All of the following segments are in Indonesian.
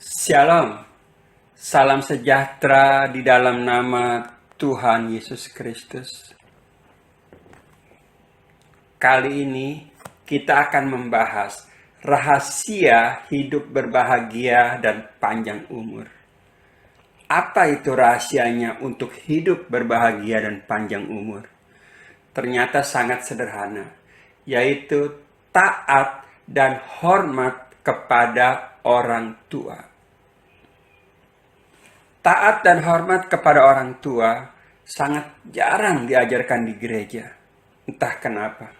Shalom, salam sejahtera di dalam nama Tuhan Yesus Kristus. Kali ini kita akan membahas rahasia hidup berbahagia dan panjang umur. Apa itu rahasianya untuk hidup berbahagia dan panjang umur? Ternyata sangat sederhana, yaitu taat dan hormat kepada orang tua. Taat dan hormat kepada orang tua sangat jarang diajarkan di gereja. Entah kenapa.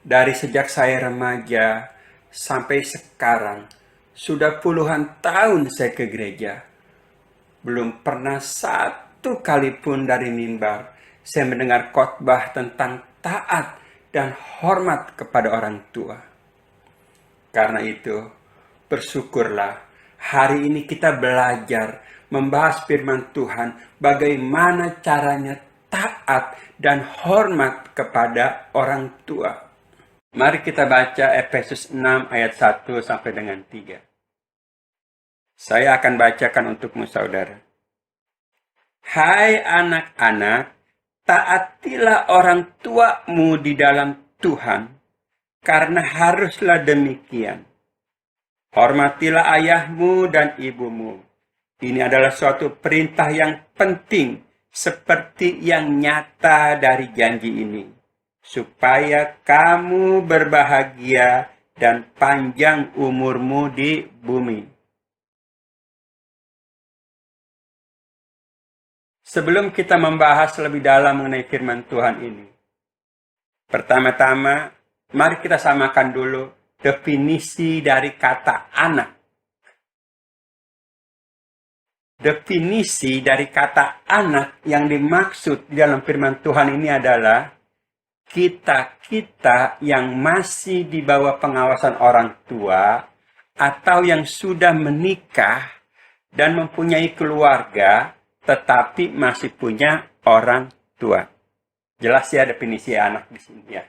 Dari sejak saya remaja sampai sekarang, sudah puluhan tahun saya ke gereja. Belum pernah satu kali pun dari mimbar saya mendengar khotbah tentang taat dan hormat kepada orang tua. Karena itu, bersyukurlah hari ini kita belajar membahas firman Tuhan, bagaimana caranya taat dan hormat kepada orang tua. Mari kita baca Efesus 6 ayat 1 sampai dengan 3. Saya akan bacakan untukmu saudara. Hai anak-anak, taatilah orang tuamu di dalam Tuhan, karena haruslah demikian. Hormatilah ayahmu dan ibumu. Ini adalah suatu perintah yang penting, seperti yang nyata dari janji ini, supaya kamu berbahagia dan panjang umurmu di bumi. Sebelum kita membahas lebih dalam mengenai firman Tuhan ini, pertama-tama mari kita samakan dulu definisi dari kata anak. Definisi dari kata anak yang dimaksud di dalam firman Tuhan ini adalah kita yang masih di bawah pengawasan orang tua atau yang sudah menikah dan mempunyai keluarga tetapi masih punya orang tua. Jelas ya definisi anak di sini ya.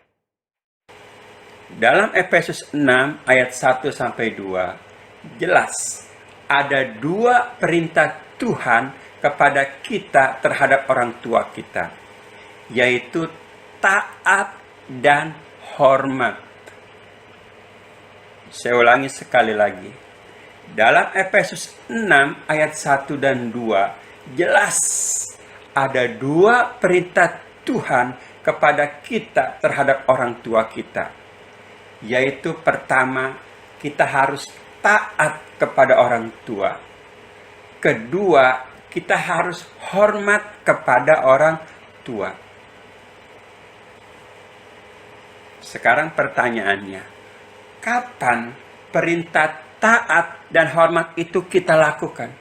Dalam Efesus 6 ayat 1 sampai 2, jelas ada dua perintah Tuhan kepada kita terhadap orang tua kita, yaitu taat dan hormat. Saya ulangi sekali lagi. Dalam Efesus 6 ayat 1 dan 2, jelas ada dua perintah Tuhan kepada kita terhadap orang tua kita. Yaitu pertama, kita harus taat kepada orang tua. Kedua, kita harus hormat kepada orang tua. Sekarang pertanyaannya, kapan perintah taat dan hormat itu kita lakukan?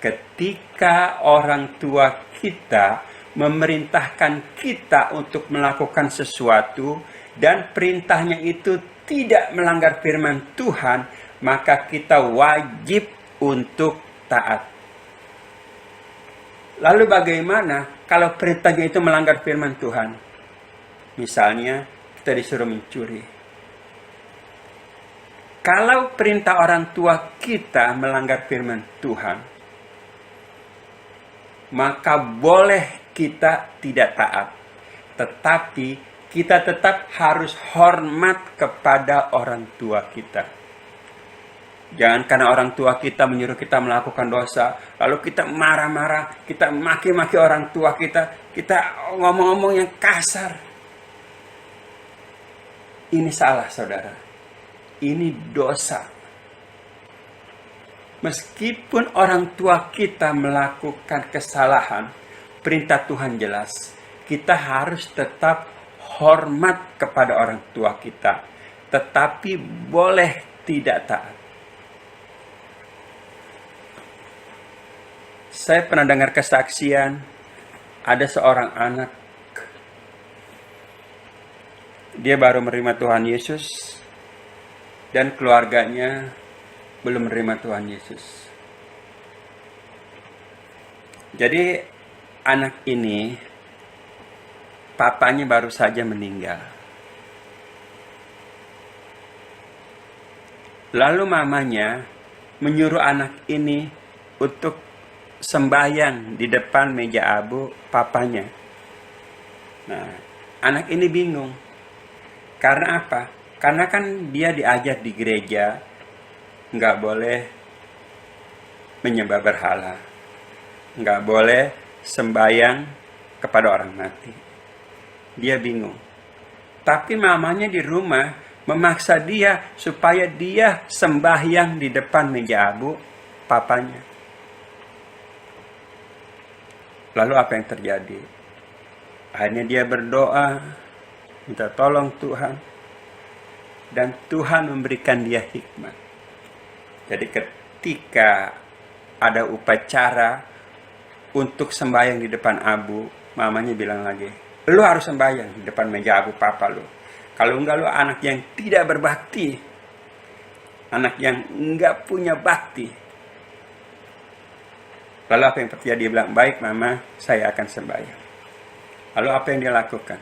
Ketika orang tua kita memerintahkan kita untuk melakukan sesuatu dan perintahnya itu tidak melanggar firman Tuhan, maka kita wajib untuk taat. Lalu bagaimana kalau perintahnya itu melanggar firman Tuhan? Misalnya, kita disuruh mencuri. Kalau perintah orang tua kita melanggar firman Tuhan, maka boleh kita tidak taat. Tetapi kita tetap harus hormat kepada orang tua kita. Jangan karena orang tua kita menyuruh kita melakukan dosa, lalu kita marah-marah, kita maki-maki orang tua kita, kita ngomong-ngomong yang kasar. Ini salah, saudara. Ini dosa. Meskipun orang tua kita melakukan kesalahan, perintah Tuhan jelas. Kita harus tetap hormat kepada orang tua kita, tetapi boleh tidak taat. Saya pernah dengar kesaksian, ada seorang anak, dia baru menerima Tuhan Yesus, dan keluarganya belum menerima Tuhan Yesus. Jadi anak ini, papanya baru saja meninggal. Lalu mamanya menyuruh anak ini untuk sembahyang di depan meja abu papanya. Nah, anak ini bingung. Karena apa? Karena kan dia diajar di gereja nggak boleh menyembah berhala, nggak boleh sembahyang kepada orang mati. Dia bingung. Tapi mamanya di rumah memaksa dia supaya dia sembahyang di depan meja abu papanya. Lalu apa yang terjadi? Akhirnya dia berdoa, minta tolong Tuhan, dan Tuhan memberikan dia hikmat. Jadi ketika ada upacara untuk sembahyang di depan abu, mamanya bilang lagi, lu harus sembahyang di depan meja abu papa lu. Kalau enggak, lu anak yang tidak berbakti, anak yang enggak punya bakti. Lalu apa yang terjadi? Dia bilang, baik mama, saya akan sembahyang. Lalu apa yang dia lakukan?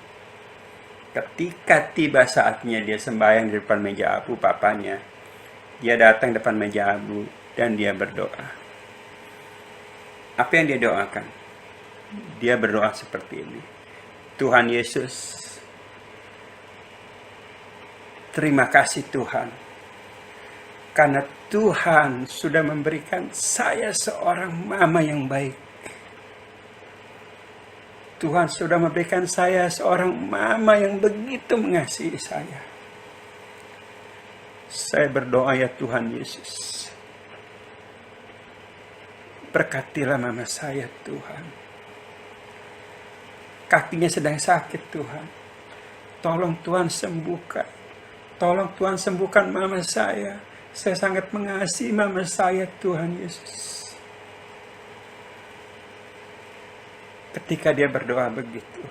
Ketika tiba saatnya dia sembahyang di depan meja abu papanya, dia datang depan meja abu dan dia berdoa. Apa yang dia doakan? Dia berdoa seperti ini. Tuhan Yesus, terima kasih Tuhan, karena Tuhan sudah memberikan saya seorang mama yang baik. Tuhan sudah memberikan saya seorang mama yang begitu mengasihi saya. Saya berdoa ya Tuhan Yesus, berkatilah mama saya Tuhan. Kakinya sedang sakit Tuhan. Tolong Tuhan sembuhkan. Tolong Tuhan sembuhkan mama saya. Saya sangat mengasihi mama saya Tuhan Yesus. Ketika dia berdoa begitu,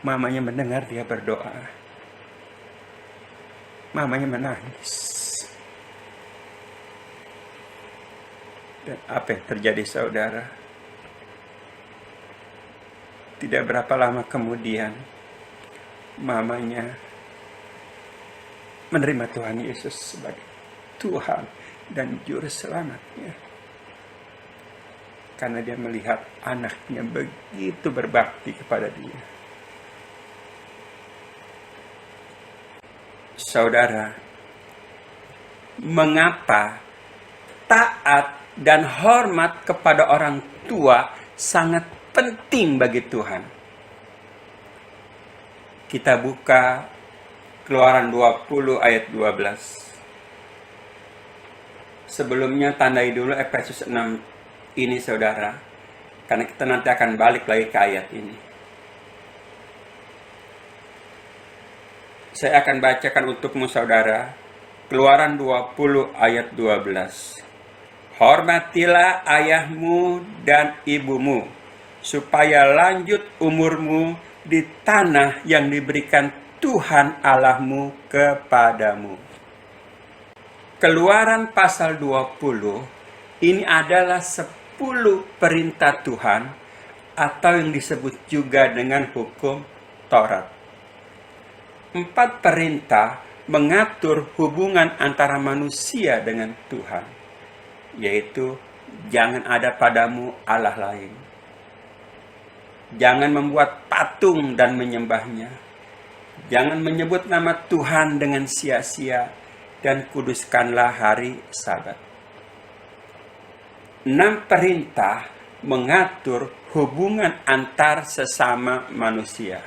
mamanya mendengar dia berdoa. Mamanya menangis. Dan apa yang terjadi saudara? Tidak berapa lama kemudian, mamanya menerima Tuhan Yesus sebagai Tuhan dan Juru Selamatnya. Karena dia melihat anaknya begitu berbakti kepada dia. Saudara, mengapa taat dan hormat kepada orang tua sangat penting bagi Tuhan? Kita buka Keluaran 20 ayat 12. Sebelumnya tandai dulu Efesus 6 ini saudara, karena kita nanti akan balik lagi ke ayat ini. Saya akan bacakan untukmu saudara, Keluaran 20 ayat 12. Hormatilah ayahmu dan ibumu, supaya lanjut umurmu di tanah yang diberikan Tuhan Allahmu kepadamu. Keluaran pasal 20 ini adalah 10 perintah Tuhan, atau yang disebut juga dengan hukum Taurat. 4 perintah mengatur hubungan antara manusia dengan Tuhan, yaitu jangan ada padamu Allah lain, jangan membuat patung dan menyembahnya, jangan menyebut nama Tuhan dengan sia-sia, dan kuduskanlah hari Sabat. 6 perintah mengatur hubungan antar sesama manusia.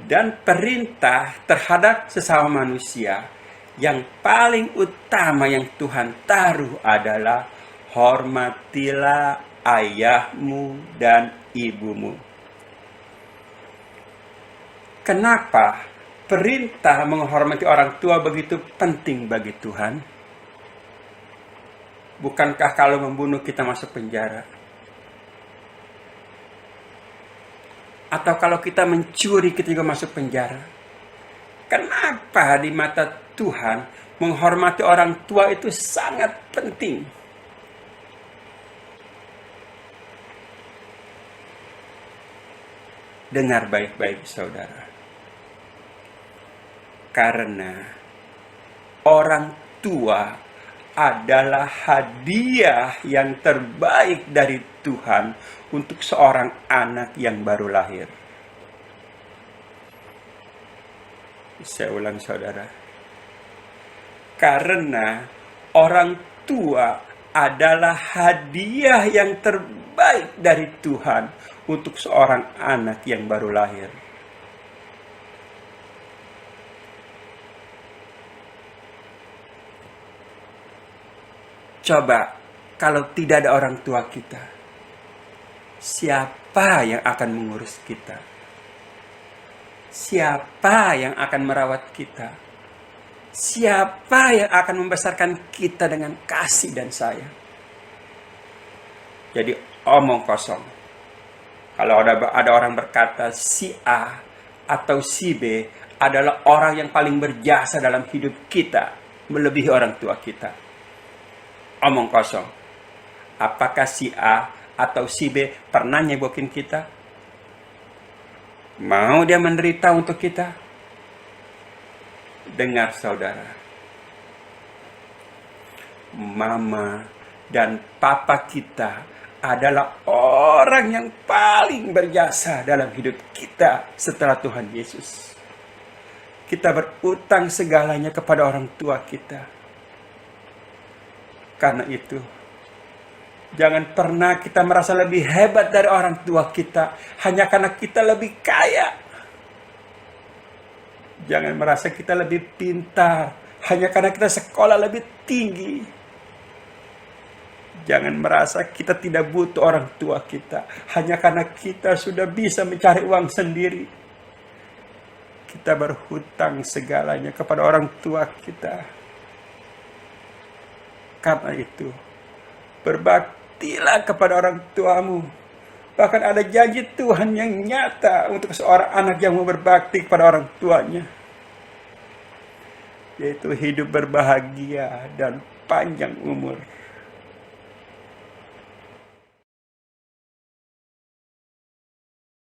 Dan perintah terhadap sesama manusia yang paling utama yang Tuhan taruh adalah hormatilah ayahmu dan ibumu. Kenapa perintah menghormati orang tua begitu penting bagi Tuhan? Bukankah kalau membunuh kita masuk penjara? Atau kalau kita mencuri kita juga masuk penjara? Kenapa di mata Tuhan menghormati orang tua itu sangat penting? Dengar baik-baik saudara. Karena orang tua adalah hadiah yang terbaik dari Tuhan untuk seorang anak yang baru lahir. Saya ulang saudara. Karena orang tua adalah hadiah yang terbaik dari Tuhan untuk seorang anak yang baru lahir. Coba, kalau tidak ada orang tua kita, siapa yang akan mengurus kita? Siapa yang akan merawat kita? Siapa yang akan membesarkan kita dengan kasih dan sayang? Jadi omong kosong. Kalau ada orang berkata si A atau si B adalah orang yang paling berjasa dalam hidup kita, melebihi orang tua kita. Omong kosong. Apakah si A atau si B pernah nyebokin kita? Mau dia menderita untuk kita? Dengar saudara. Mama dan papa kita adalah orang yang paling berjasa dalam hidup kita setelah Tuhan Yesus. Kita berutang segalanya kepada orang tua kita. Karena itu, jangan pernah kita merasa lebih hebat dari orang tua kita hanya karena kita lebih kaya. Jangan merasa kita lebih pintar hanya karena kita sekolah lebih tinggi. Jangan merasa kita tidak butuh orang tua kita hanya karena kita sudah bisa mencari uang sendiri. Kita berhutang segalanya kepada orang tua kita. Karena itu, berbaktilah kepada orang tuamu. Bahkan ada janji Tuhan yang nyata untuk seorang anak yang mau berbakti kepada orang tuanya, yaitu hidup berbahagia dan panjang umur.